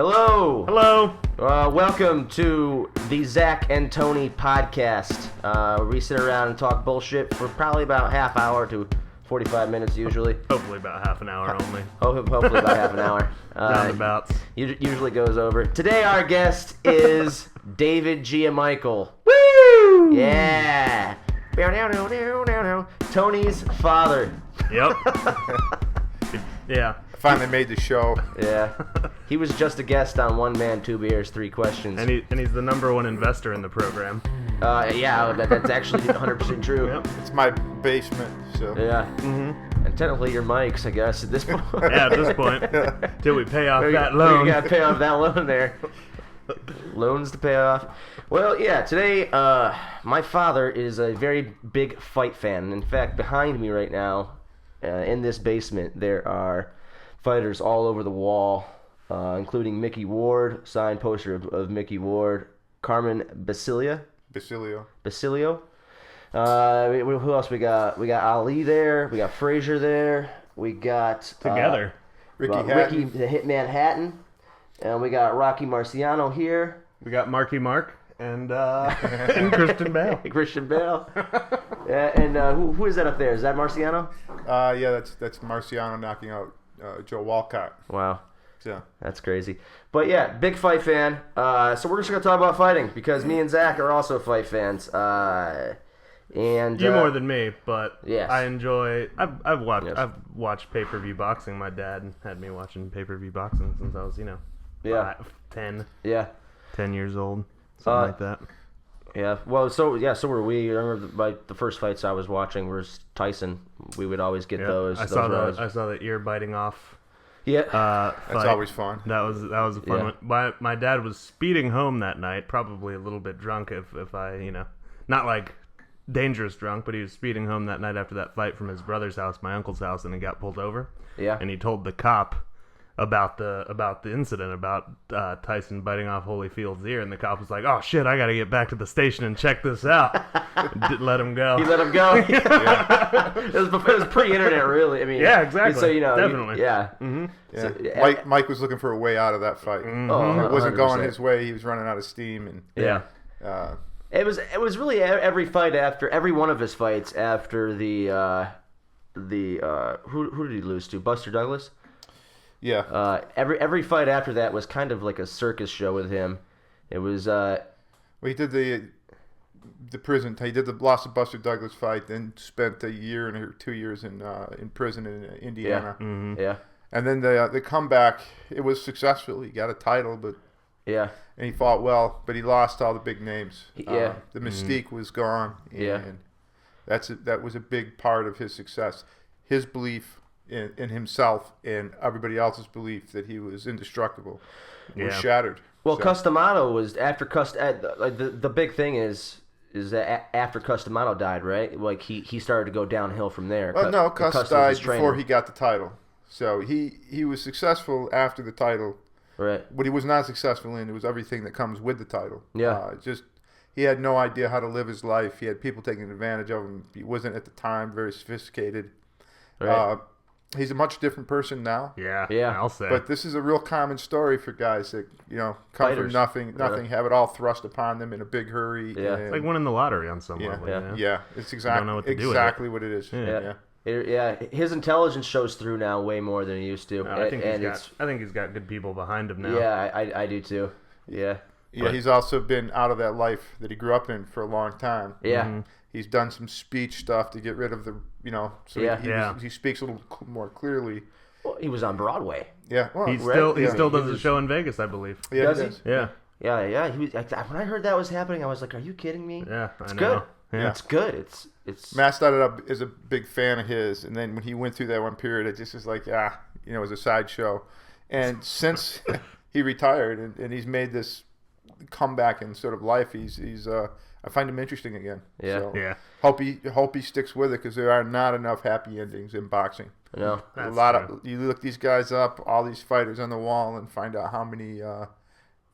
Hello. Hello. Welcome to the Zach and Tony podcast. We sit around and talk bullshit for probably about half hour to 45 minutes usually. Hopefully about half an hour only. Hopefully about half an hour. Roundabouts. Usually goes over. Today our guest is David Giamichael. Woo! Yeah. Tony's father. Yep. Yeah. Finally made the show. Yeah. He was just a guest on One Man, Two Beers, Three Questions. And he's the #1 investor in the program. Yeah, that's actually 100% true. Yep. It's my basement, so. Yeah. Mm-hmm. And technically your mics, I guess, at this point. Yeah, at this point. Till we pay off that loan. You gotta pay off that loan there. Loans to pay off. Well, yeah, today, my father is a very big fight fan. In fact, behind me right now, in this basement, there are fighters all over the wall, including Mickey Ward, signed poster of Mickey Ward, Carmen Basilio. Who else we got? We got Ali there. We got Frazier there. We got Together. Ricky the Hitman Hatton, and we got Rocky Marciano here. We got Marky Mark and Christian Bale. Christian Bale. And who is that up there? Is that Marciano? Yeah, that's Marciano knocking out Joe Walcott. Wow. So. That's crazy. But yeah, big fight fan. So we're just going to talk about fighting because me and Zach are also fight fans. And you more than me, but yes. I enjoy. I've watched pay-per-view boxing. My dad had me watching pay-per-view boxing since I was 10. Yeah. 10 years old, something like that. Yeah. Well, so were we. I remember the first fights I was watching was Tyson. We would always get those. I saw the ear biting off. Yeah. That's always fun. That was a fun one. My dad was speeding home that night, probably a little bit drunk if I, not like dangerous drunk, but he was speeding home that night after that fight from his brother's house, my uncle's house, and he got pulled over. Yeah. And he told the cop about the incident about Tyson biting off Holyfield's ear, and the cop was like, "Oh shit, I got to get back to the station and check this out." Didn't let him go. He let him go. It was pre-internet, really. I mean, yeah, exactly. So definitely. Yeah. Mm-hmm. Yeah. So, Mike was looking for a way out of that fight. Mm-hmm. Oh, It wasn't 100%. going his way. He was running out of steam, and Yeah. It was really every fight after every one of his fights after the who did he lose to? Buster Douglas. Yeah. Every fight after that was kind of like a circus show with him. It was. Well, he did the prison. He did the lost to Buster Douglas fight, then spent a year and 2 years in prison in Indiana. Yeah. Mm-hmm. Yeah. And then the comeback, it was successful. He got a title, but. Yeah. And he fought well, but he lost all the big names. Yeah. The mystique was gone. And Yeah. that was a big part of his success. His belief in himself and everybody else's belief that he was indestructible was shattered. Well, So- Customato was after the big thing is that after Customato died, right? Like he started to go downhill from there. Well, no, Cus was died his trainer. before he got the title. So he was successful after the title. Right. What he was not successful in, it was everything that comes with the title. Yeah. He had no idea how to live his life. He had people taking advantage of him. He wasn't at the time very sophisticated. Right. He's a much different person now. Yeah. I'll say. But this is a real common story for guys that come Fighters. from nothing, have it all thrust upon them in a big hurry. Yeah. and- It's like winning the lottery on some yeah, level. yeah. yeah, it's Don't know what to do with exactly what it is. Yeah. Yeah. His intelligence shows through now way more than he used to. I think he's got good people behind him now. Yeah, I do too. Yeah. Yeah, But- he's also been out of that life that he grew up in for a long time. Yeah. Mm-hmm. He's done some speech stuff to get rid of the, so Yeah. he speaks a little more clearly. Well, he was on Broadway. Yeah, well, He still does he a was- show in Vegas, I believe. yeah, Does he he? does. Yeah. Yeah. He was. When I heard that was happening, I was like, "Are you kidding me?" Yeah. It's I good. know. Yeah. It's good. It's. Matt started up as a big fan of his, and then when he went through that one period, it just was like, it was a sideshow. And since he retired and he's made this comeback in sort of life, I find him interesting again. Yeah. So Yeah. Hope he sticks with it because there are not enough happy endings in boxing. No. That's a lot true. of you look these guys up, all these fighters on the wall, and find out how many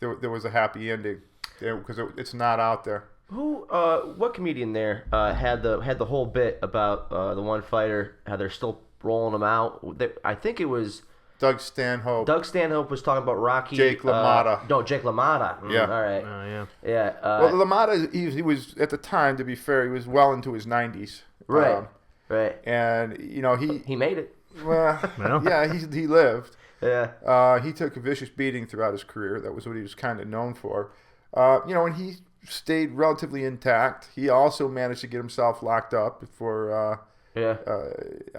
there was a happy ending because it's not out there. What comedian there had the whole bit about the one fighter, how they're still rolling him out? I think it was Doug Stanhope. Doug Stanhope was talking about Rocky. Jake LaMotta. No, Jake LaMotta. Yeah. All right. Yeah. Yeah. Well, LaMotta, he was at the time, to be fair, he was well into his 90s. Right. Right. And He made it. Well, Well. yeah, he lived. Yeah. He took a vicious beating throughout his career. That was what he was kind of known for. And he stayed relatively intact. He also managed to get himself locked up for. Yeah.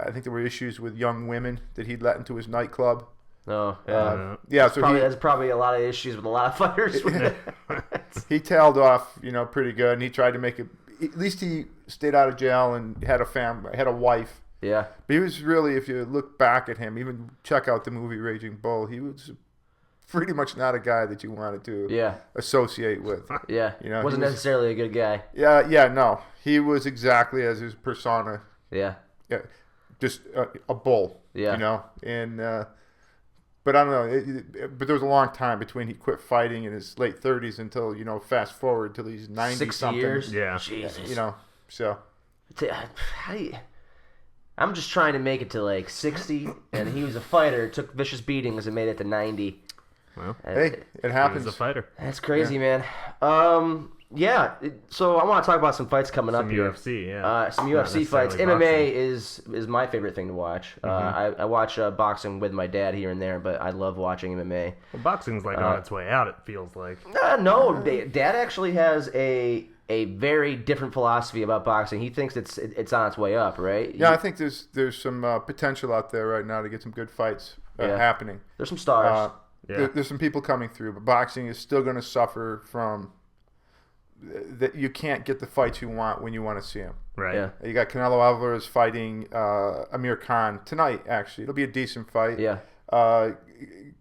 I think there were issues with young women that he'd let into his nightclub. Oh, yeah. Yeah, so There's probably a lot of issues with a lot of fighters. he tailed off, pretty good, and he tried to make it. At least he stayed out of jail and had a family, had a wife. Yeah. But he was really, if you look back at him, even check out the movie Raging Bull, he was pretty much not a guy that you wanted to associate with. Yeah. Wasn't was necessarily a good guy. Yeah, no. He was exactly as his persona. Yeah. Yeah. Just a bull. Yeah. And but I don't know. But there was a long time between he quit fighting in his late 30s until, fast forward till he's 90 6 something. years. Yeah. Jesus. So. How do you... I'm just trying to make it to like 60, and he was a fighter, took vicious beatings, and made it to 90. Well, hey, it happens. He was a fighter. That's crazy, man. So I want to talk about some fights coming up here. UFC, yeah. Some UFC fights. MMA is my favorite thing to watch. Mm-hmm. I watch boxing with my dad here and there, but I love watching MMA. Well, boxing's like on its way out, it feels like. No, Dad actually has a very different philosophy about boxing. He thinks it's on its way up, right? Yeah, I think there's some potential out there right now to get some good fights happening. There's some stars. There's some people coming through, but boxing is still going to suffer from that. You can't get the fights you want when you want to see them. Right. Yeah. You got Canelo Alvarez fighting Amir Khan tonight. Actually, it'll be a decent fight. Yeah.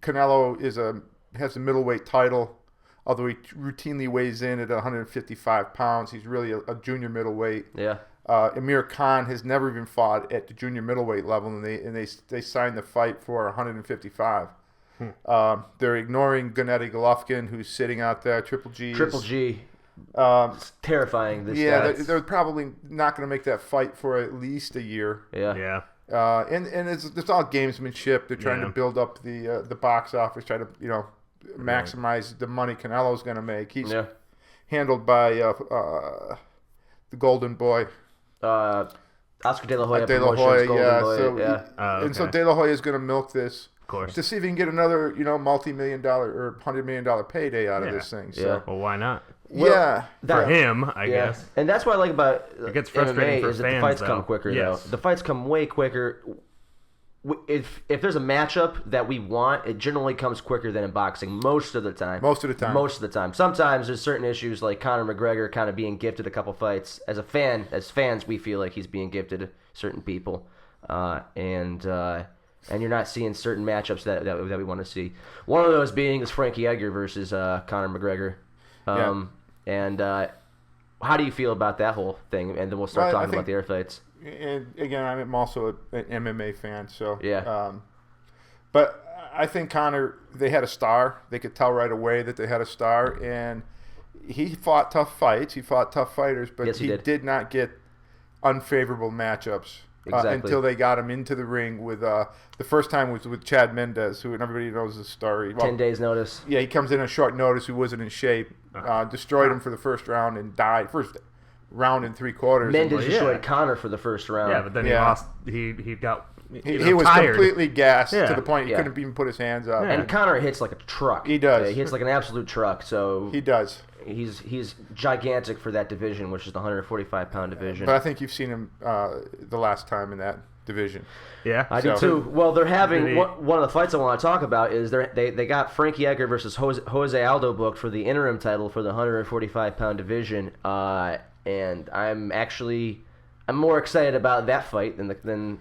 Canelo has a middleweight title, although he routinely weighs in at 155 pounds. He's really a junior middleweight. Yeah. Amir Khan has never even fought at the junior middleweight level, and they signed the fight for 155. They're ignoring Gennady Golovkin, who's sitting out there. Triple G. It's terrifying. They're probably not going to make that fight for at least a year. Yeah. And it's all gamesmanship. They're trying to build up the box office, try to maximize the money Canelo's going to make. He's handled by the Golden Boy. Oscar De La Hoya. De La Hoya, So De La Hoya is going to milk this. Of course. To see if he can get another, multi-million-dollar or $100 million payday out of this thing. So. Well, why not? For him, I guess. And that's what I like about it gets frustrating MMA for is fans, that the fights though. come quicker, Yes. though. The fights come way quicker. If there's a matchup that we want, it generally comes quicker than in boxing most of the time. Most of the time. Sometimes there's certain issues like Conor McGregor kind of being gifted a couple fights. As fans, we feel like he's being gifted certain people. And you're not seeing certain matchups that we want to see. One of those being is Frankie Edgar versus Conor McGregor. And how do you feel about that whole thing? And then we'll start talking about the air fights. And again, I'm also an MMA fan, so but I think Conor, they had a star. They could tell right away that they had a star, and he fought tough fights. He fought tough fighters, but yes, he did not get unfavorable matchups. Until they got him into the ring with the first time was with Chad Mendez, who everybody knows the story. 10 days notice. Yeah, he comes in on short notice, who wasn't in shape, destroyed him for the first round and died. First round and 3/4. Mendez destroyed Conor for the first round. Yeah, but then he lost. He got. He was tired. Completely gassed to the point he couldn't even put his hands up. Yeah. And Conor hits like a truck. He does. He hits like an absolute truck. So he does. He's gigantic for that division, which is the 145-pound division. But I think you've seen him the last time in that division. Yeah, I do too. Well, they're having one of the fights I want to talk about is they got Frankie Edgar versus Jose Aldo booked for the interim title for the 145-pound division, and I'm more excited about that fight than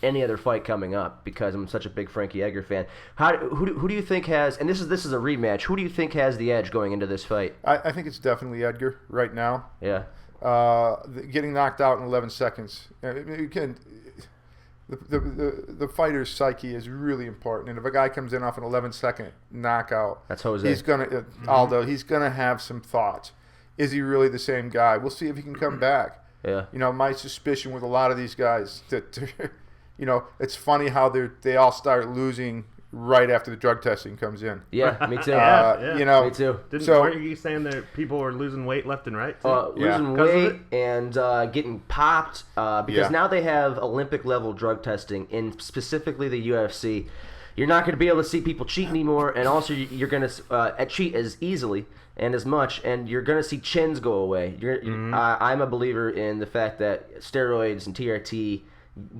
any other fight coming up because I'm such a big Frankie Edgar fan. Who do you think has? And this is a rematch. Who do you think has the edge going into this fight? I think it's definitely Edgar right now. Yeah. Getting knocked out in 11 seconds. The fighter's psyche is really important, and if a guy comes in off an 11-second knockout, that's Jose. He's gonna Aldo. He's gonna have some thoughts. Is he really the same guy? We'll see if he can come back. Yeah. My suspicion with a lot of these guys that it's funny how they all start losing right after the drug testing comes in. Yeah, me too. Me too. Weren't you saying that people were losing weight left and right? Too? Losing weight and getting popped because now they have Olympic level drug testing in specifically the UFC. You're not going to be able to see people cheat anymore, and also you're going to cheat as easily and as much, and you're going to see chins go away. I'm a believer in the fact that steroids and TRT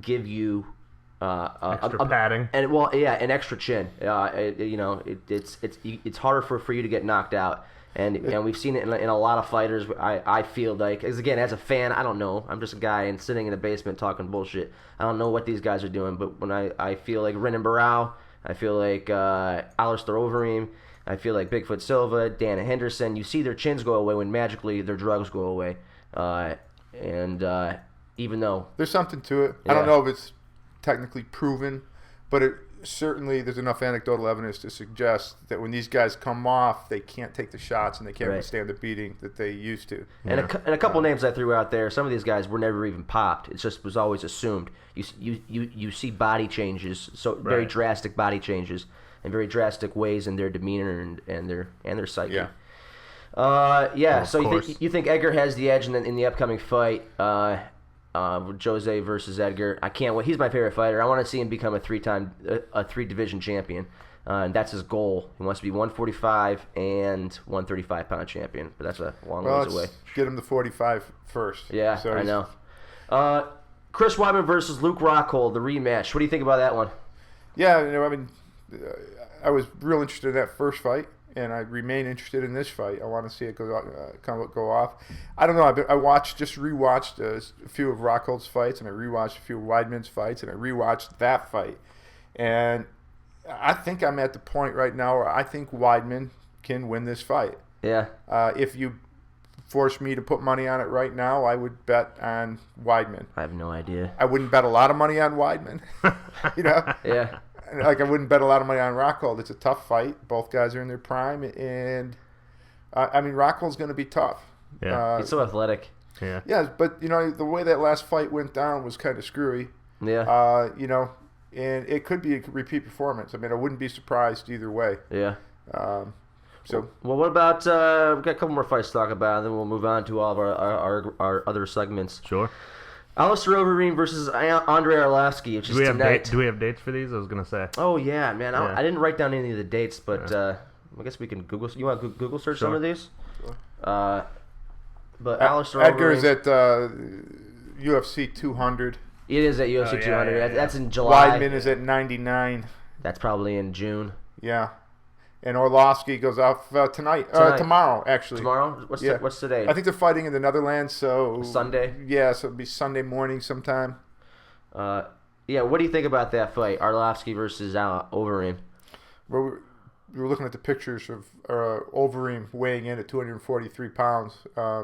give you extra padding, and an extra chin. It's harder for you to get knocked out, and we've seen it in a lot of fighters. I feel like, as a fan, I don't know. I'm just a guy and sitting in a basement talking bullshit. I don't know what these guys are doing, but when I feel like Renan Barao, I feel like Alistair Overeem, I feel like Bigfoot Silva, Dana Henderson. You see their chins go away when magically their drugs go away, even though there's something to it. I don't know if it's technically proven, but there's enough anecdotal evidence to suggest that when these guys come off, they can't take the shots and they can't withstand the beating that they used to. And a couple names I threw out there. Some of these guys were never even popped. It just was always assumed. You see body changes, very drastic body changes, and very drastic ways in their demeanor and their psyche. So you think Edgar has the edge in the upcoming fight? Jose versus Edgar. I can't wait. He's my favorite fighter. I want to see him become a three-division champion. And that's his goal. He wants to be 145 and 135 pound champion. But that's a long ways away. Get him to 45 first. Yeah, so I know. Chris Weidman versus Luke Rockhold, the rematch. What do you think about that one? Yeah, I was real interested in that first fight, and I remain interested in this fight. I want to see it go off. I don't know. I rewatched a few of Rockhold's fights, and I rewatched a few of Weidman's fights, and I rewatched that fight. And I think I'm at the point right now where I think Weidman can win this fight. Yeah. If you force me to put money on it right now, I would bet on Weidman. I have no idea. I wouldn't bet a lot of money on Weidman. Yeah. Like I wouldn't bet a lot of money on Rockhold. It's a tough fight. Both guys are in their prime, and Rockhold's going to be tough. Yeah, he's so athletic. Yeah. Yeah, but the way that last fight went down was kind of screwy. Yeah. And it could be a repeat performance. I wouldn't be surprised either way. Yeah. Well, what about we've got a couple more fights to talk about, and then we'll move on to all of our other segments. Sure. Alistair Overeem versus Andrei Arlovsky, which is tonight. Do we have dates for these? I was going to say. Oh, yeah, man. I didn't write down any of the dates, but I guess we can Google. You want to Google search some of these? Sure. But Alistair Edgar is Overeem, at UFC 200. It is at UFC 200. That's in July. Weidman is at 99. That's probably in June. Yeah. And Arlovsky goes off tonight. Tomorrow, actually. Tomorrow? What's today? I think they're fighting in the Netherlands, so... Sunday? Yeah, so it'll be Sunday morning sometime. What do you think about that fight? Arlovsky versus Overeem. Well, we were looking at the pictures of Overeem weighing in at 243 pounds.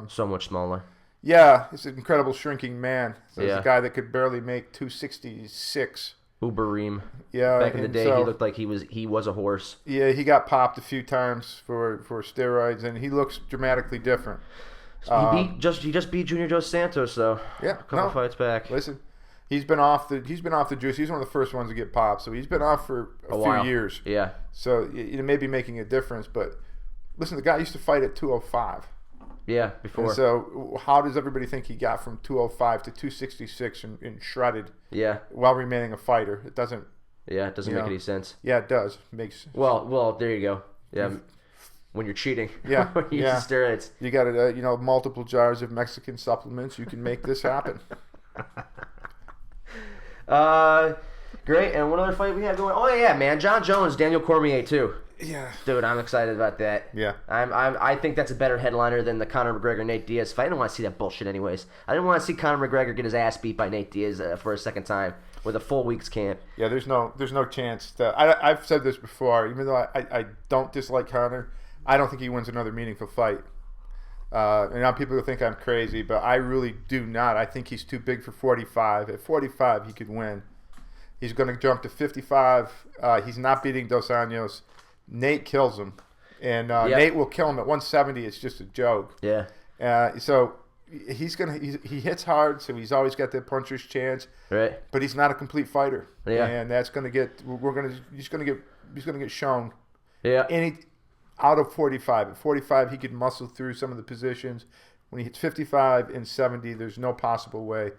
So much smaller. Yeah, he's an incredible shrinking man. So he's Yeah. a guy that could barely make 266. Ubereem. Yeah, Back in the day, he looked like he was a horse. Yeah, he got popped a few times for steroids, and he looks dramatically different. He just beat Junior Dos Santos, though. Yeah, a couple fights back. Listen, he's been off the juice. He's one of the first ones to get popped, so he's been off for a while. few years. Yeah. So it may be making a difference, but listen, the guy used to fight at 205. Yeah, before. And so how does everybody think he got from 205 to 266 and shredded? Yeah. While remaining a fighter, it doesn't. Yeah, it doesn't make any sense. Yeah, it does. Makes. Well, there you go. Yeah, when you're cheating. Yeah, when you use steroids. You got multiple jars of Mexican supplements. You can make this happen. Great. And what other fight we have going? Oh yeah, man, John Jones, Daniel Cormier too. Yeah, dude, I'm excited about that. Yeah, I think that's a better headliner than the Conor McGregor Nate Diaz fight. I don't want to see that bullshit anyways. I didn't want to see Conor McGregor get his ass beat by Nate Diaz for a second time with a full week's camp. Yeah, there's no chance that I've said this before. Even though I don't dislike Conor, I don't think he wins another meaningful fight. And now people think I'm crazy, but I really do not. I think he's too big for 45. At 45, he could win. He's going to jump to 55. He's not beating Dos Anjos. Nate kills him, and Nate will kill him at 170. It's just a joke. Yeah. So he hits hard, so he's always got that puncher's chance. Right. But he's not a complete fighter. Yeah. And that's gonna get he's gonna get shown. Yeah. Out of 45. At 45, he could muscle through some of the positions. When he hits 55 and 70, there's no possible way.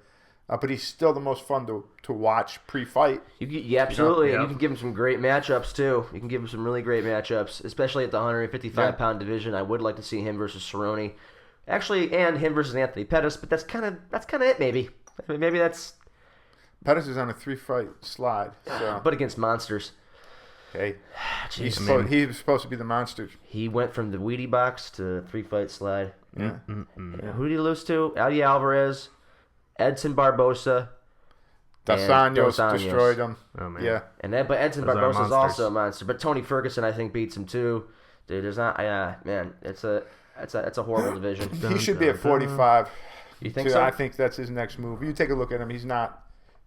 But he's still the most fun to watch pre-fight. Yeah, absolutely. Yep. And you can give him some great matchups, too. You can give him some really great matchups, especially at the 155-pound division. I would like to see him versus Cerrone. Actually, and him versus Anthony Pettis, but that's kind of it, maybe. Maybe that's... Pettis is on a 3-fight slide. So. But against monsters. Hey, Jeez, he was supposed to be the monster. He went from the Wheatie box to 3-fight slide. Yeah. Yeah. Who did he lose to? Eddie Alvarez, Edson Barbosa, Dos Anjos destroyed him. Oh, man. Yeah. But Edson Those are Barbosa is monsters. also a monster. But Tony Ferguson, I think, beats him too. Dude, there's not. Man, it's a horrible division. He should be at 45. You think so? I think that's his next move. You take a look at him. He's not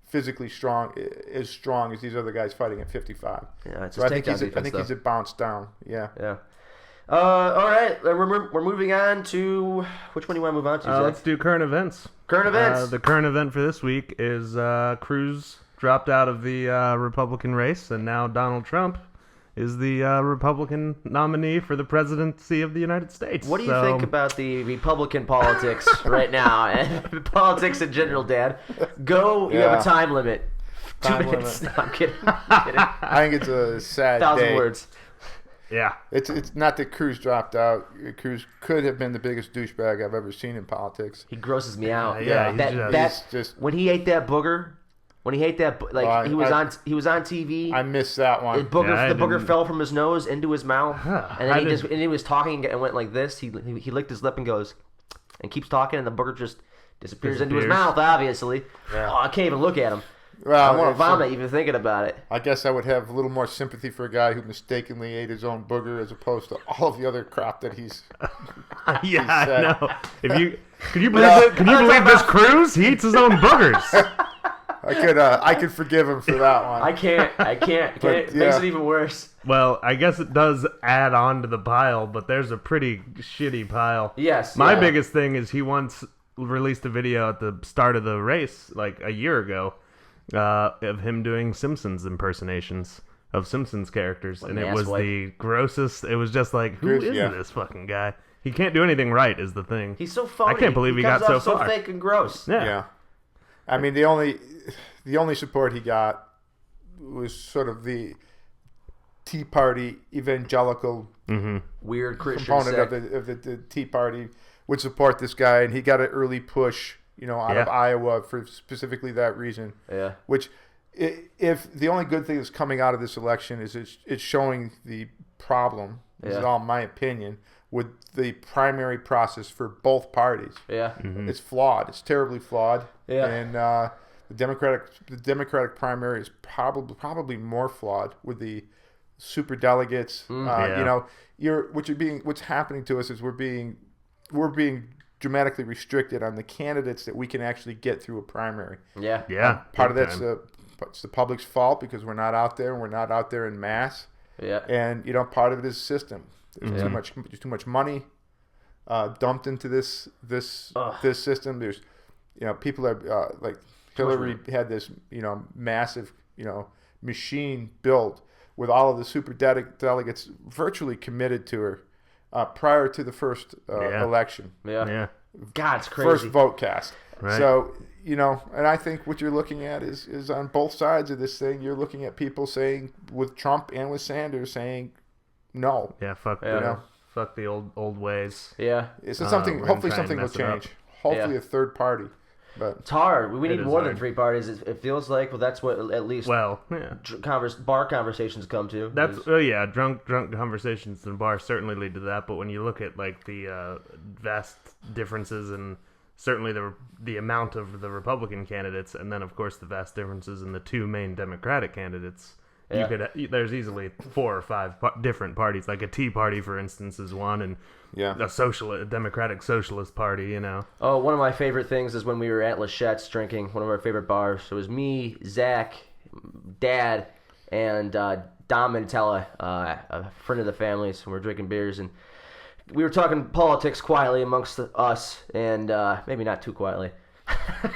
physically strong as these other guys fighting at 55. Yeah, it's So his I think takedown defense, he's a bounce down. Yeah. Yeah. All right, we're moving on to which one do you want to move on to? Zach? Let's do current events. Current events. The current event for this week is Cruz dropped out of the Republican race, and now Donald Trump is the Republican nominee for the presidency of the United States. What do you think about the Republican politics right now and politics in general, Dad? You have a time limit. 2 minutes. No, I'm kidding. I think it's a sad 1,000 day. words. Yeah. It's not that Cruz dropped out. Cruz could have been the biggest douchebag I've ever seen in politics. He grosses me out. Yeah, he's just when he ate that booger, he was on TV. I missed that one. The booger fell from his nose into his mouth, and then he was talking and went like this. He licked his lip and goes, and keeps talking, and the booger just disappears into his mouth. Obviously, Yeah. Oh, I can't even look at him. Well, I want to vomit even thinking about it. I guess I would have a little more sympathy for a guy who mistakenly ate his own booger as opposed to all of the other crap that he's. Yeah, said. I know. Could you believe this Cruz? He eats his own boogers. I could forgive him for that one. I can't. It makes it even worse. Well, I guess it does add on to the pile, but there's a pretty shitty pile. Yes. My yeah. biggest thing is he once released a video at the start of the race, like a year ago, of him doing Simpsons impersonations of Simpsons characters, and it was the grossest. It was just like, who is this fucking guy? He can't do anything right, is the thing. He's so phony. I can't believe he got so far. So fake and gross. Yeah. I mean, the only support he got was sort of the Tea Party evangelical weird Christian component sect. of the Tea Party would support this guy, and he got an early push, out of Iowa for specifically that reason. Yeah. Which, if the only good thing that's coming out of this election is it's showing the problem. This is all my opinion with the primary process for both parties. Yeah. Mm-hmm. It's flawed. It's terribly flawed. Yeah. And the Democratic primary is probably more flawed with the super delegates. What's happening to us is we're being dramatically restricted on the candidates that we can actually get through a primary. Yeah. Yeah. Part of that's it's the public's fault because we're not out there and we're not out there in mass. Yeah. And part of it is system. There's too much money dumped into this system. There's people are like Hillary had this massive machine built with all of the super delegates virtually committed to her prior to the first election. Yeah. God, it's crazy. First vote cast. Right. So and I think what you're looking at is on both sides of this thing. You're looking at people saying with Trump and with Sanders saying no. Yeah, fuck the old ways. Yeah. So hopefully something will mess it up. change. Hopefully a third party. But it's hard. We need more than hard. 3 parties. It feels like. Well, that's what at least bar conversations come to. That's drunk conversations in bars certainly lead to that. But when you look at like the vast differences in certainly the amount of the Republican candidates, and then of course the vast differences in the 2 main Democratic candidates. Yeah. There's easily 4 or 5 different parties. Like a Tea Party, for instance, is one, and a Democratic Socialist Party. Oh, one of my favorite things is when we were at Lachette's drinking. One of our favorite bars. So it was me, Zach, Dad, and Dom Mantella, a friend of the family's. And we're drinking beers, and we were talking politics quietly amongst us, and maybe not too quietly.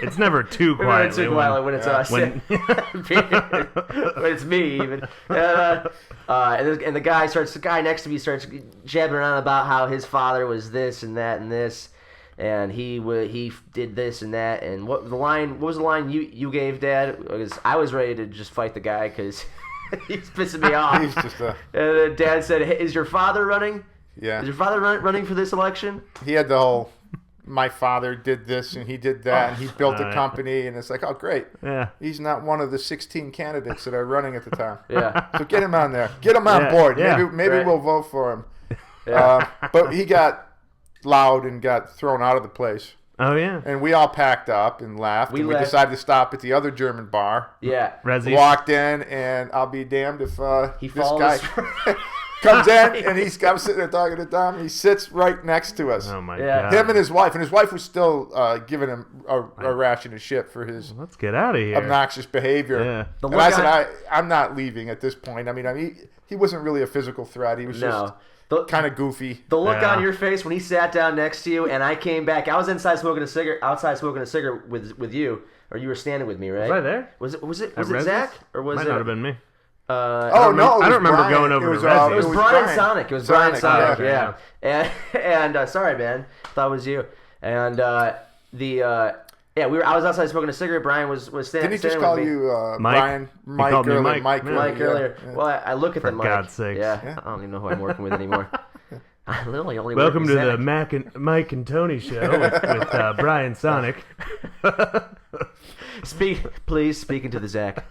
It's never too Maybe quietly. not too quietly when it's us. when- When it's me, even. And the guy next to me starts jabbering on about how his father was this and that and this, and he did this and that. And what was the line you gave, Dad? Because I was ready to just fight the guy because he's pissing me off. He's just And then Dad said, hey, "Is your father running? yeah. Is your father running for this election?" He had the whole, my father did this and he did that and he built a Right. company, and it's like, oh great, yeah. he's not one of the 16 candidates that are running at the time. Yeah. So get him on there, get him on Yeah, board. yeah. Maybe Right. we'll vote for him. Yeah. But he got loud and got thrown out of the place, Oh yeah. and we all packed up and left. We and we left. decided to stop at the other German bar. Yeah. Rezzies. Walked in, and I'll be damned if He this follows. guy comes in, and I'm sitting there talking to Tom, and he sits right next to us. Oh my Yeah. god. Him and his wife was still giving him a ration of shit for his Let's get out of here. obnoxious behavior. Yeah. The And I look said, I'm not leaving at this point. I mean, he wasn't really a physical threat. He was just No. kind of goofy. The look Yeah. on your face when he sat down next to you, and I came back. I was outside smoking a cigarette with you, or you were standing with me, right? Was I there? Was it At Rezzies? Zach or was Might it? not have been me. Oh no! I it was don't remember Brian. going over it was, to Rezzies. It was Brian Sonic. It was Brian Sonic. yeah. Yeah. And sorry, man. Thought it was you. And I was outside smoking a cigarette. Brian was standing. Didn't he just standing call with me. you Mike? Brian? Mike called me earlier. Mike. Mike, Yeah. Mike earlier. Yeah. Well, I look at For the Mike. God's sakes. Yeah. I don't even know who I'm working with anymore. I literally only Welcome work to with the Zach. Mike and Tony show with Brian Sonic. Please speak into the Zach.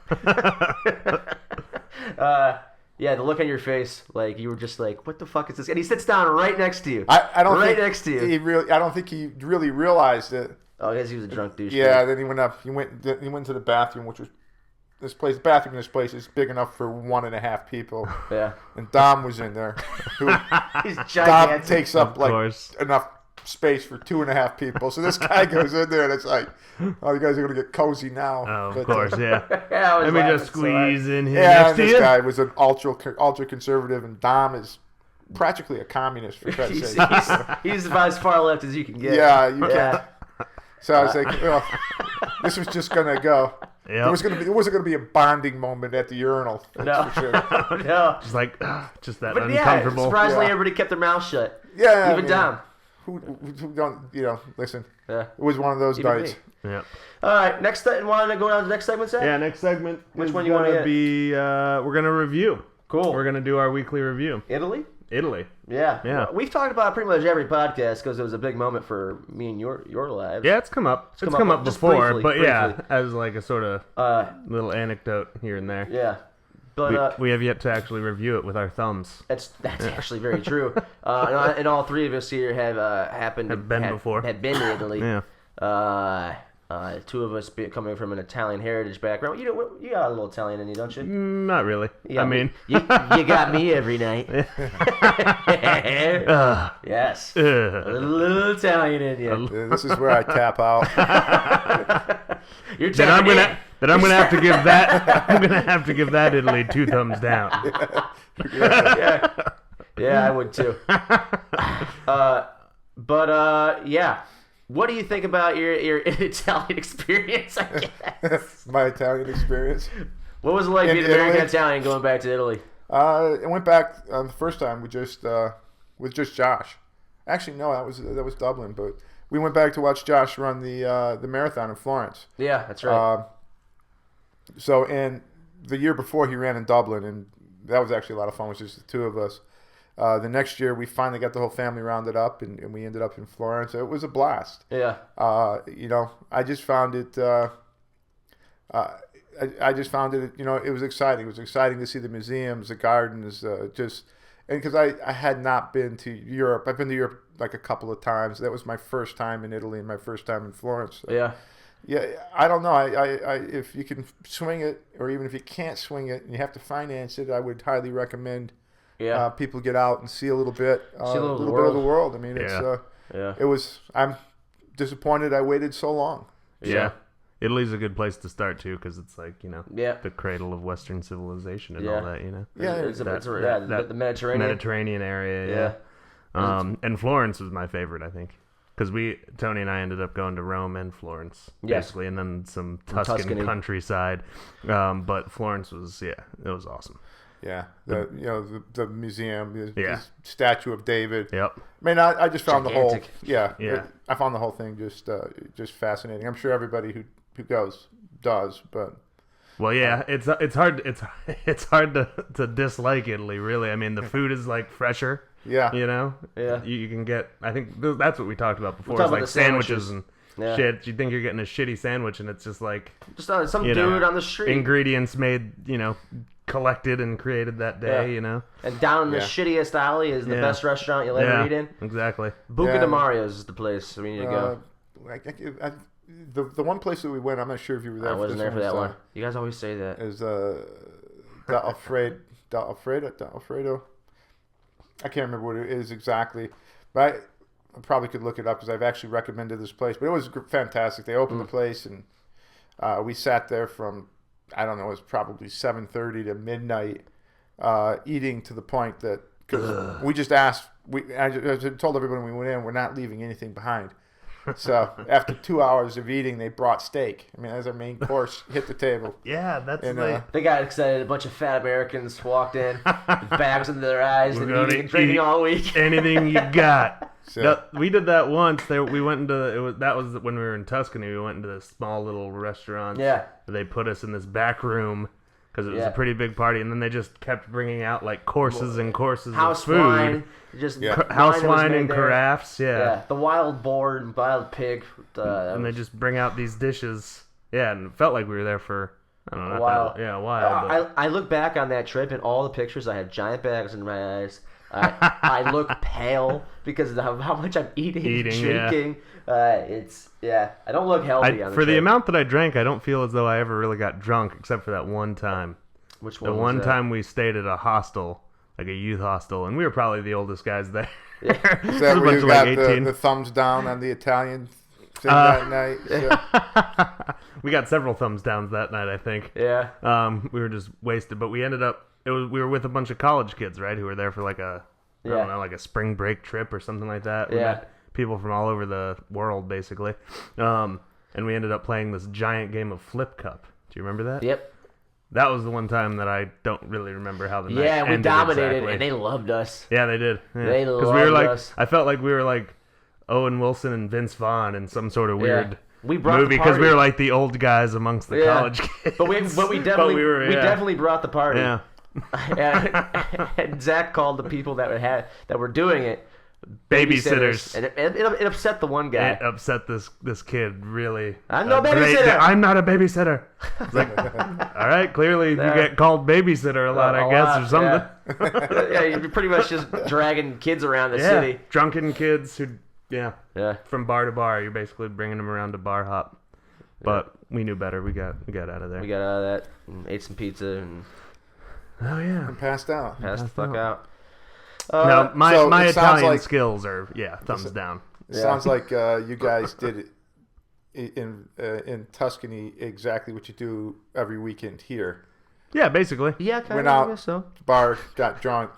Yeah, the look on your face, like you were just like, "What the fuck is this?" And he sits down right next to you. I don't right think next to you. I don't think he really realized it. Oh, I guess he was a drunk douche. Yeah. Then he went up. He went to the bathroom, which was this place. The bathroom in this place is big enough for 1.5 people. Yeah. And Dom was in there. Who, He's Dom gigantic. takes up Of like course. enough space for 2.5 people. So this guy goes in there, and it's like, oh, you guys are gonna get cozy now. Oh, of But, course, yeah. Yeah, I was Let me laughing just so hard. squeeze in here Yeah, next and to this you. guy was an ultra conservative, and Dom is practically a communist for Christ's He's, sake. he's about as far left as you can get. Yeah, you Yeah. can't. So I was like, well, this was just gonna go. Yep. It wasn't gonna be a bonding moment at the urinal. That's No. for sure. No. Just like, just that But yeah, uncomfortable. surprisingly, Yeah. everybody kept their mouth shut. Yeah, Even Dom. Who don't listen? Yeah. It was one of those Even nights. me. Yeah. All right, next. Want to go down to the next segment, Zach? Yeah, next segment Which is one you wanna gonna hit? be, we're going to review. Cool. We're going to do our weekly review. Italy? Italy. Yeah. Yeah. We've talked about it pretty much every podcast because it was a big moment for me and your lives. Yeah, it's come up. It's come come up up just before, briefly, but yeah, briefly. as like a sort of little anecdote here and there. Yeah. But We have yet to actually review it with our thumbs. that's actually very true. And all three of us here have been before. Had been to Italy. Yeah. Two of us coming from an Italian heritage background. You got a little Italian in you, don't you? Not really. You got I mean, you got me every night. Yes, a little Italian in you. This is where I tap out. You're then I'm tapping gonna then I'm gonna have to give that I'm gonna have to give that Italy 2 thumbs down. Yeah, I would too. Yeah. What do you think about your Italian experience? I guess. My Italian experience. What was it like In being American Italy? Italian going back to Italy? I went back the first time with just Josh. Actually, no, that was Dublin, but we went back to watch Josh run the marathon in Florence. Yeah, that's right. So, and the year before he ran in Dublin, and that was actually a lot of fun. It was just the two of us. The next year, we finally got the whole family rounded up, and we ended up in Florence. It was a blast. Yeah. I just found it. I just found it. It was exciting. It was exciting to see the museums, the gardens, and because I had not been to Europe. I've been to Europe like a couple of times. That was my first time in Italy and my first time in Florence. So, Yeah. yeah, I don't know. I if you can swing it, or even if you can't swing it and you have to finance it, I would highly recommend. Yeah. People get out and see a little bit, See a little bit of the world. I mean, Yeah. Yeah. it was. I'm disappointed I waited so long. Yeah. Italy's a good place to start too, because it's like Yeah. the cradle of Western civilization and Yeah. all that. Yeah, It's That- the Mediterranean. Mediterranean area. Yeah. And Florence was my favorite, I think. Because Tony and I ended up going to Rome and Florence, Yes. basically, and then some Tuscan Tuscany. countryside. But Florence was, it was awesome. Yeah, the museum, the Yeah. statue of David. Yep. I mean, I just found Gigantic. I found the whole thing just fascinating. I'm sure everybody who goes does, but Well, yeah, it's hard to dislike Italy, really. I mean, the food is like fresher. yeah, You know, Yeah. You can get. I think that's what we talked about before. talked Is about like the sandwiches. and Yeah. shit. You think you're getting a shitty sandwich, and it's just like Just some You dude know, on the street. ingredients made, collected and created that day. Yeah. And down in the Yeah. shittiest alley is the Yeah. best restaurant you'll ever Yeah, eat in. exactly. Buca Yeah. de Mario's is the place we need to go. The one place that we went, I'm not sure if you were there. I wasn't there for that was, one. You guys always say that. Is Del Alfredo. I can't remember what it is exactly, but I probably could look it up because I've actually recommended this place. But it was fantastic. They opened the place and we sat there from, I don't know, it was probably 7:30 to midnight, eating to the point that because we just asked. I told everyone when we went in, we're not leaving anything behind. So after 2 hours of eating, they brought steak. I mean, as our main course, hit the table. Yeah, that's And, like. They got excited. A bunch of fat Americans walked in, with bags under their eyes, We're and gonna eating and drinking eat all week. Anything you got. So, No, we did that once. We went into that was when we were in Tuscany. We went into this small little restaurant. Yeah. They put us in this back room because it was Yeah. a pretty big party, and then they just kept bringing out like courses and courses House of food, wine, just Yeah. house that was wine made and there. carafes. Yeah, the wild boar and wild pig. And they just bring out these dishes. Yeah, and it felt like we were there for I don't know, A while. a while. But I look back on that trip and all the pictures. I had giant bags in my eyes. I look pale because of how much I'm eating yeah. drinking. I don't look healthy on the for the trip. amount that I drank, I don't feel as though I ever really got drunk, except for that one time. Which The one? one was that? time we stayed at a hostel, like a youth hostel, and we were probably the oldest guys there. is It that was a where bunch you of, got like, 18. the thumbs down on the Italian thing that night? So, We got several thumbs downs that night, I think. Yeah. We were just wasted, but we ended up. We were with a bunch of college kids, right, who were there for like I don't know, like a spring break trip or something like that. We Yeah. met people from all over the world, basically. And we ended up playing this giant game of Flip Cup. Do you remember that? Yep. That was the one time that I don't really remember how the night Yeah, we ended dominated, exactly. and they loved us. Yeah, they did. Yeah. They we were loved like, us. I felt like we were like Owen Wilson and Vince Vaughn in some sort of weird We brought movie the because we party. were like the old guys amongst the Yeah. college kids. But we definitely we were, we yeah. definitely brought the party. Yeah. and Zach called the people that were doing it Babysitters. and it upset the one guy. It upset this kid really. I'm no great- babysitter. I'm not a babysitter. It's like, all right, clearly Yeah. you get called babysitter a lot, I guess, or something. Yeah. Yeah, you're pretty much just dragging kids around the Yeah, city. drunken kids who, Yeah. from bar to bar. You're basically bringing them around to bar hop. But we knew better. We got out of there. We got out of that and ate some pizza and Oh yeah. and passed out. passed the fuck out. No, my so my it sounds Italian like- skills are thumbs down. It sounds like you guys did it in Tuscany exactly what you do every weekend here. Yeah, basically. Yeah, kind Went of. out. I guess so. Bar, got drunk,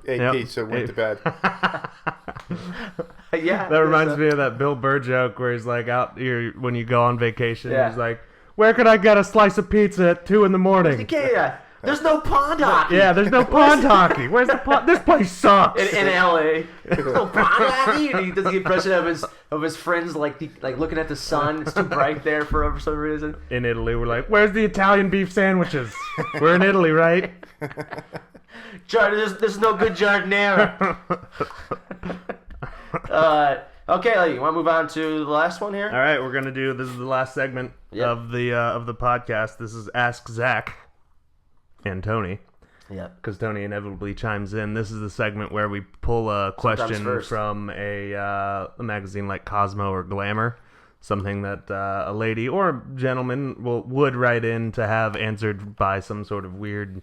ate Yep. pizza, went to bed. Yeah. That reminds me of that Bill Burr joke where he's like out here when you go on vacation. Yeah. He's like, "Where could I get a slice of pizza at 2 in the morning?" Yeah. There's no pond hockey. Yeah, there's no pond hockey. Where's the pond? This place sucks. In LA, there's no pond hockey, and he does the impression of his friends like looking at the sun. It's too bright there for some reason. In Italy, we're like, "Where's the Italian beef sandwiches?" We're in Italy, right? There's no good giardiniera. Okay, you want to move on to the last one here? All right, we're gonna do. This is the last segment Yep. of the podcast. This is Ask Zach and Tony, Yeah. because Tony inevitably chimes in. This is the segment where we pull a question first. from a magazine like Cosmo or Glamour, something that a lady or gentleman would write in to have answered by some sort of weird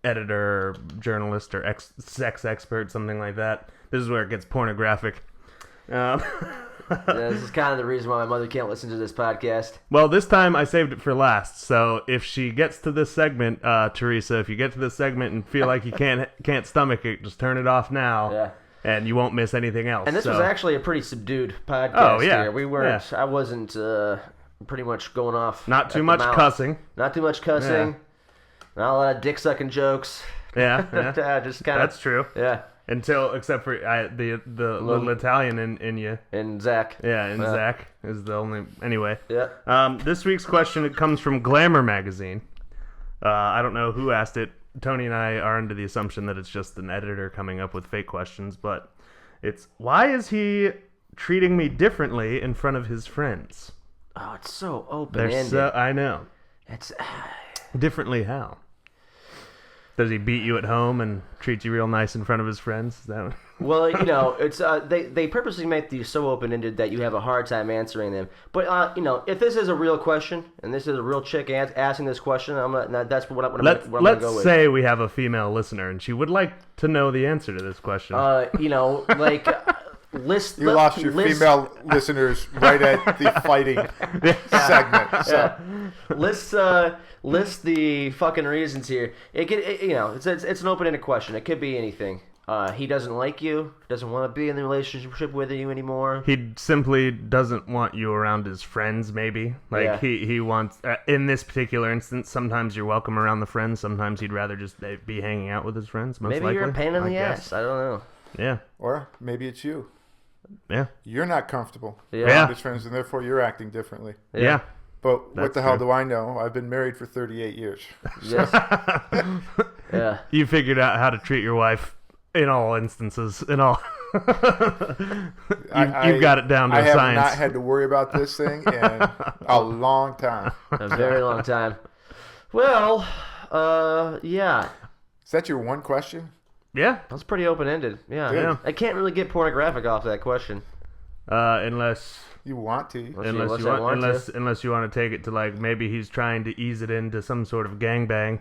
editor, or journalist, or sex expert, something like that. This is where it gets pornographic. Yeah, this is kind of the reason why my mother can't listen to this podcast. Well, this time I saved it for last. So if she gets to this segment, Teresa, if you get to this segment and feel like you can't stomach it, just turn it off now. Yeah. and you won't miss anything else. And this was actually a pretty subdued podcast. Oh, yeah. Here. We weren't. Yeah. I wasn't pretty much going off. Not too much cussing. Not too much cussing. Yeah. Not a lot of dick sucking jokes. Yeah. Just kind of. That's true. Yeah. Except for the little Italian in you. And Zach. Yeah, and Zach is the only... Anyway. Yeah. This week's question, it comes from Glamour magazine. I don't know who asked it. Tony and I are under the assumption that it's just an editor coming up with fake questions, but it's, why is he treating me differently in front of his friends? Oh, it's so open-ended. I know. It's... Differently how? Does he beat you at home and treat you real nice in front of his friends? Is that Well, it's they purposely make these so open-ended that you have a hard time answering them. But if this is a real question and this is a real chick asking this question, that's what I'm going to go with. Let's say we have a female listener and she would like to know the answer to this question. List. You lost your female listeners right at the fighting segment. So. List the fucking reasons here. It's an open-ended question. It could be anything. He doesn't like you. Doesn't want to be in the relationship with you anymore. He simply doesn't want you around his friends. Maybe he wants. In this particular instance, sometimes you're welcome around the friends. Sometimes he'd rather just be hanging out with his friends. Most maybe likely. You're a pain in the ass. I don't know. Yeah. Or maybe it's you. Yeah. You're not comfortable with his friends, and therefore you're acting differently. Yeah. But what the hell do I know? I've been married for 38 years. Yes. Yeah. You figured out how to treat your wife in all instances. In all. You've got it down to a science. I have not had to worry about this thing in a long time. A very long time. Well, yeah. Is that your one question? Yeah. That's pretty open-ended. Yeah. I can't really get pornographic off that question. Unless... You want to. Unless you want to take it to, like, maybe he's trying to ease it into some sort of gangbang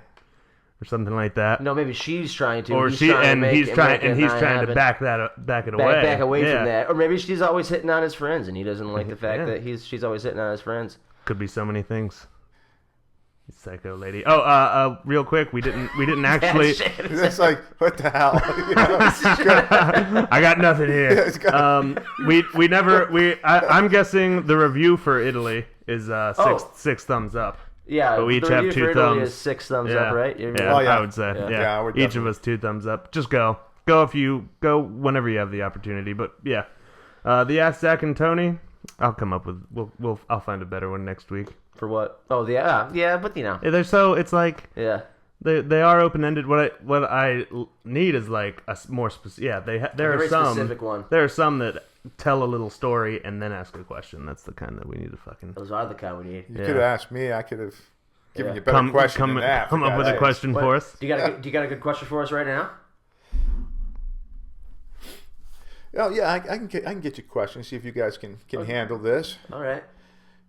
or something like that. No, maybe she's trying to. Or he's trying to back it away. Back away from that. Or maybe she's always hitting on his friends and he doesn't like the fact that she's always hitting on his friends. Could be so many things. Psycho lady. Oh, real quick, we didn't actually. It's like, what the hell? I got nothing here. I'm guessing the review for Italy is six thumbs up. Yeah, but we each have 2 thumbs. Is 6 thumbs up, right? I would say. Yeah. Each of us 2 thumbs up. Just go if you go whenever you have the opportunity. But yeah, the Ask Zach and Tony. I'll come up with. I'll find a better one next week. For what? Oh, yeah, but they're so. It's like they are open ended. What I need is like a more specific. Yeah, there are some specific one. There are some that tell a little story and then ask a question. That's the kind that we need to fucking. Those are the kind we need. You could have asked me. I could have given you a better question than that. Come up with a question for us. Do you got a good question for us right now? Oh yeah, I can get you questions. See if you guys can handle this. All right.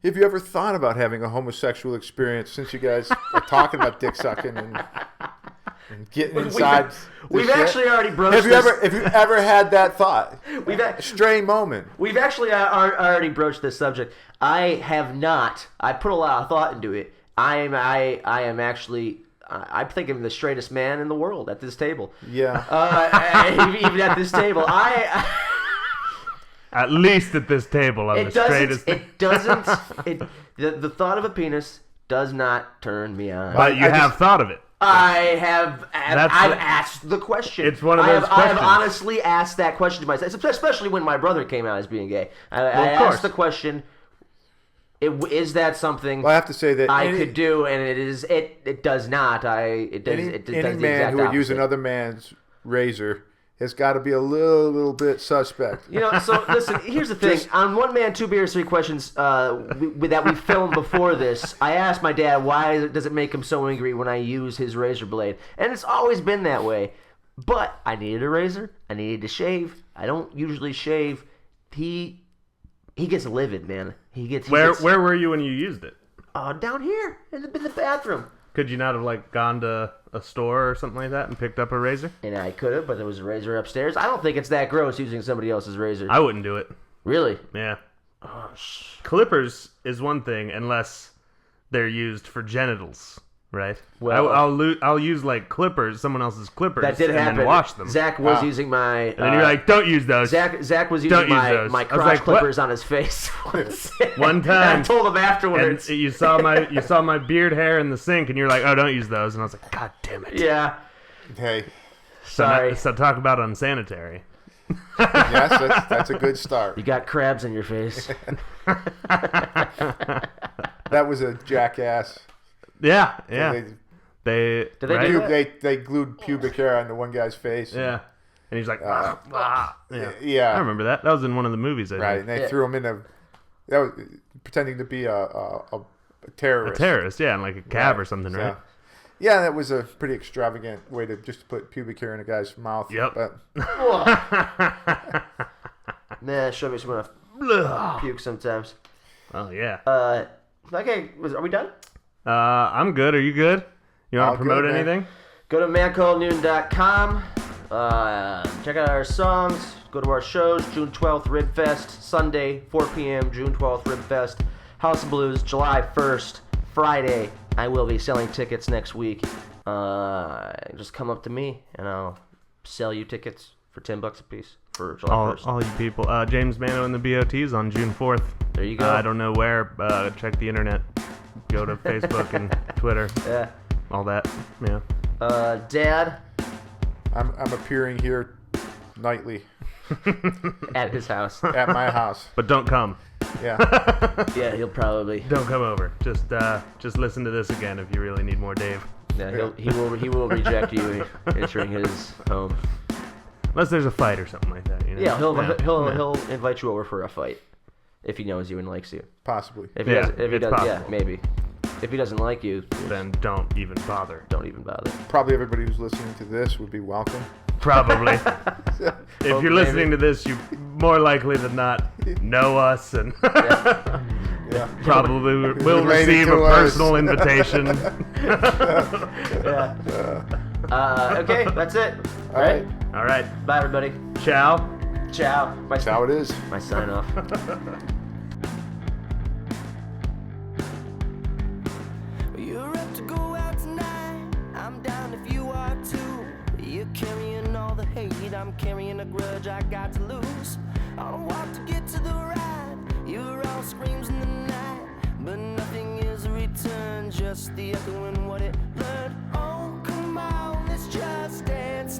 Have you ever thought about having a homosexual experience since you guys are talking about dick sucking and getting inside? We've actually already broached this. Have you ever had that thought? A stray moment. We've actually already broached this subject. I have not. I put a lot of thought into it. I am actually. I'm thinking the straightest man in the world at this table. Yeah. Even at this table, At least at this table, I'm the straightest. The thought of a penis does not turn me on. But you have thought of it. I've asked the question. It's one of those questions. I have honestly asked that question to myself, especially when my brother came out as being gay. I asked the question. Is that something? Well, I have to say that I could do, and it is. It does not. It does. It does any man who would use another man's razor has got to be a little bit suspect. So listen. Here's the thing. On One Man, Two Beers, Three Questions that we filmed before this, I asked my dad why does it make him so angry when I use his razor blade, and it's always been that way. But I needed a razor. I needed to shave. I don't usually shave. He gets livid, man. Where were you when you used it? Down here in the bathroom. Could you not have gone to a store or something like that and picked up a razor? And I could have, but there was a razor upstairs. I don't think it's that gross using somebody else's razor. I wouldn't do it. Really? Yeah. Clippers is one thing unless they're used for genitals. Right. Well- I'll use like clippers, someone else's clippers, That did and happen. then wash them. Zach was using my. And then you're like, don't use those. Zach was Don't using use those. my I was crotch like, what? clippers on his face once. One time. And I told him And afterwards. you saw my beard hair in the sink, and you're like, oh, don't use those. And I was like, God damn it. Yeah. Hey, Sorry. So talk about unsanitary. yes, that's a good start. You got crabs in your face. That was a jackass. Yeah. They, They Did they right? do that? they glued pubic hair onto one guy's face. Yeah. And he's like, yeah. Yeah. I remember that. That was in one of the movies, I Right, think. and they threw him in that was pretending to be a terrorist. A terrorist, yeah, in like a cab Right, or something, so- right? Yeah, that was a pretty extravagant way to just put pubic hair in a guy's mouth. Yep. But Nah, show me someone to puke sometimes. Oh, yeah. Okay, are we done? I'm good. Are you good? You want All to promote good, man. anything? Go to mancallnoon.com. Check out our songs. Go to our shows. June 12th, Ribfest. Sunday, 4 p.m., June 12th, Ribfest. House of Blues, July 1st, Friday. I will be selling tickets next week. Just come up to me, and I'll sell you tickets for $10 a piece for July 1st. All you people. James Mano and the BOTs on June 4th. There you go. I don't know where. Check the internet. Go to Facebook and Twitter. Yeah. All that. Yeah. Dad, I'm appearing here nightly at his house. at my house. But don't come. Yeah. Yeah, he'll probably. Don't come over. Just listen to this again if you really need more Dave. Yeah, he will reject you entering his home. Unless there's a fight or something like that. You know? Yeah, he'll Yeah. invite you over for a fight if he knows you and likes you. Possibly. If he Yeah, doesn't, if he it's does, yeah, possible. maybe. If he doesn't like you, Then don't even bother. don't even bother. Probably everybody who's listening to this would be welcome. Probably. If Oh, you're listening to this, you more likely than not know us and Yeah. probably will Related receive a to us. personal invitation. Yeah. Okay, that's it. All right. All right. Bye, everybody. Ciao. Ciao. That's how it is. My sign off. You're up to go out tonight. I'm down if you are too. You're carrying all the hate. I'm carrying a grudge I got to lose. On a walk to get to the ride. You're all screams in the night. But nothing is a return. Just the echo and what it learned. Oh, come on, let's just dance